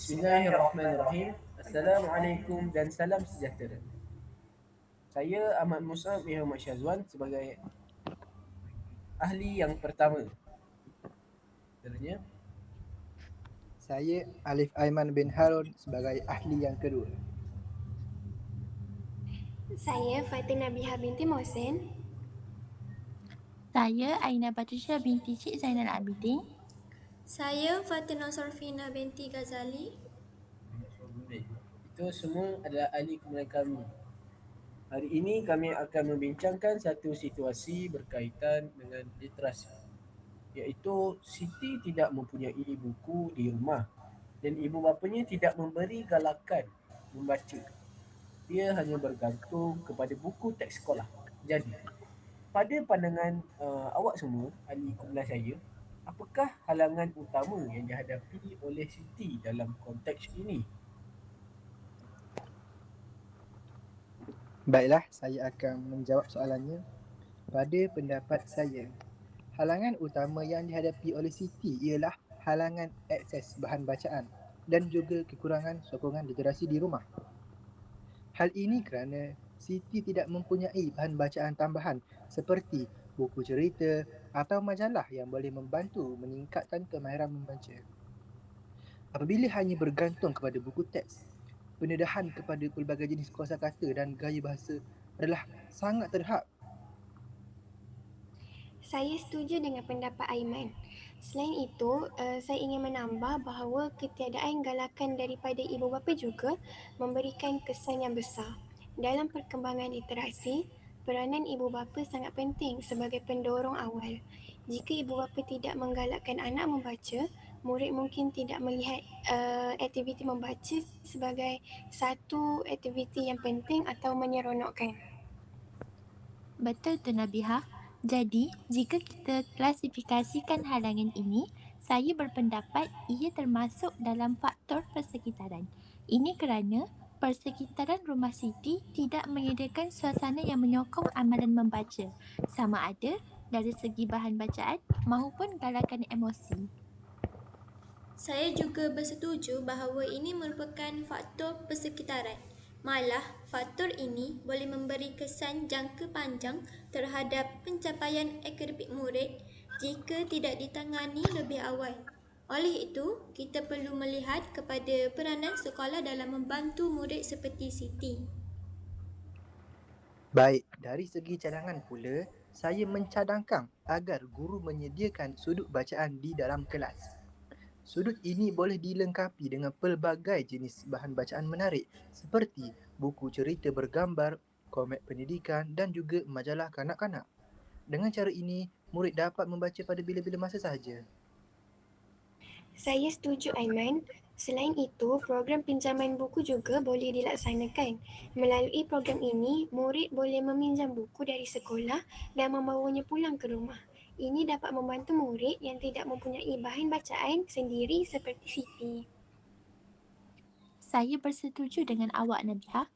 Bismillahirrahmanirrahim. Assalamualaikum dan salam sejahtera. Saya Ahmad Musab bin Ahmad Syazwan sebagai ahli yang pertama. Seterusnya, Saya Alif Aiman bin Harun sebagai ahli yang kedua. Saya Fatin Nabiha binti Mohsen. Saya Aina Patricia binti Cik Zainal Abidin. Saya Fatina Sorfina binti Ghazali. itu semua adalah ahli kumpulan kami. Hari ini kami akan membincangkan satu situasi berkaitan dengan literasi, iaitu Siti tidak mempunyai buku di rumah dan ibu bapanya tidak memberi galakan membaca. Dia hanya bergantung kepada buku teks sekolah. Jadi, pada pandangan awak semua, ahli kumpulan saya, apakah halangan utama yang dihadapi oleh Siti dalam konteks ini? Baiklah, saya akan menjawab soalannya. Pada pendapat saya, halangan utama yang dihadapi oleh Siti ialah halangan akses bahan bacaan dan juga kekurangan sokongan literasi di rumah. Hal ini kerana Siti tidak mempunyai bahan bacaan tambahan seperti buku cerita atau majalah yang boleh membantu meningkatkan kemahiran membaca. Apabila hanya bergantung kepada buku teks, pendedahan kepada pelbagai jenis kosakata dan gaya bahasa adalah sangat terhad. Saya setuju dengan pendapat Aiman. Selain itu, saya ingin menambah bahawa ketiadaan galakan daripada ibu bapa juga memberikan kesan yang besar. Dalam perkembangan literasi, peranan ibu bapa sangat penting sebagai pendorong awal. Jika ibu bapa tidak menggalakkan anak membaca, murid mungkin tidak melihat aktiviti membaca sebagai satu aktiviti yang penting atau menyeronokkan. Betul tu Nabiha. Jadi, jika kita klasifikasikan halangan ini, saya berpendapat ia termasuk dalam faktor persekitaran. Ini kerana persekitaran rumah Siti tidak menyediakan suasana yang menyokong amalan membaca, sama ada dari segi bahan bacaan maupun galakan emosi. Saya juga bersetuju bahawa ini merupakan faktor persekitaran. Malah, faktor ini boleh memberi kesan jangka panjang terhadap pencapaian akademik murid jika tidak ditangani lebih awal. Oleh itu, kita perlu melihat kepada peranan sekolah dalam membantu murid seperti Siti. Baik, dari segi cadangan pula, saya mencadangkan agar guru menyediakan sudut bacaan di dalam kelas. Sudut ini boleh dilengkapi dengan pelbagai jenis bahan bacaan menarik seperti buku cerita bergambar, komik pendidikan dan juga majalah kanak-kanak. Dengan cara ini, murid dapat membaca pada bila-bila masa sahaja. Saya setuju Aiman. Selain itu, program pinjaman buku juga boleh dilaksanakan. Melalui program ini, murid boleh meminjam buku dari sekolah dan membawanya pulang ke rumah. Ini dapat membantu murid yang tidak mempunyai bahan bacaan sendiri seperti Siti. Saya bersetuju dengan awak Nabiha.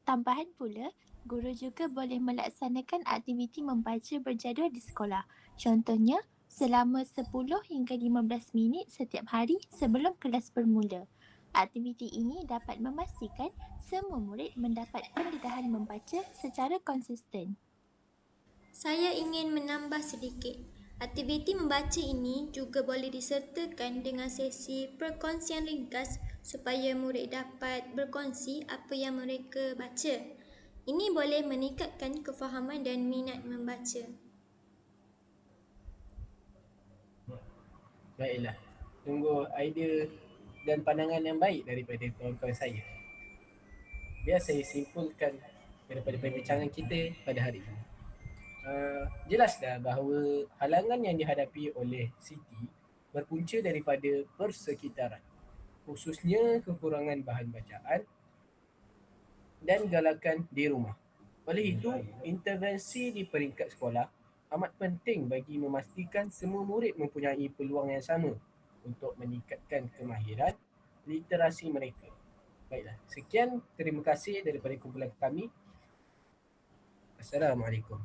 Tambahan pula, guru juga boleh melaksanakan aktiviti membaca berjadual di sekolah. Contohnya, selama 10 hingga 15 minit setiap hari sebelum kelas bermula. Aktiviti ini dapat memastikan semua murid mendapat pendedahan membaca secara konsisten. Saya ingin menambah sedikit. Aktiviti membaca ini juga boleh disertakan dengan sesi perkongsian ringkas supaya murid dapat berkongsi apa yang mereka baca. Ini boleh meningkatkan kefahaman dan minat membaca. Baiklah, tunggu idea dan pandangan yang baik daripada kawan-kawan saya. Biar saya simpulkan daripada perbincangan kita pada hari ini. Jelas dah bahawa halangan yang dihadapi oleh Siti berpunca daripada persekitaran, khususnya kekurangan bahan bacaan dan galakan di rumah. Oleh itu, intervensi di peringkat sekolah amat penting bagi memastikan semua murid mempunyai peluang yang sama untuk meningkatkan kemahiran literasi mereka. Baiklah, sekian, terima kasih daripada kumpulan kami. Assalamualaikum.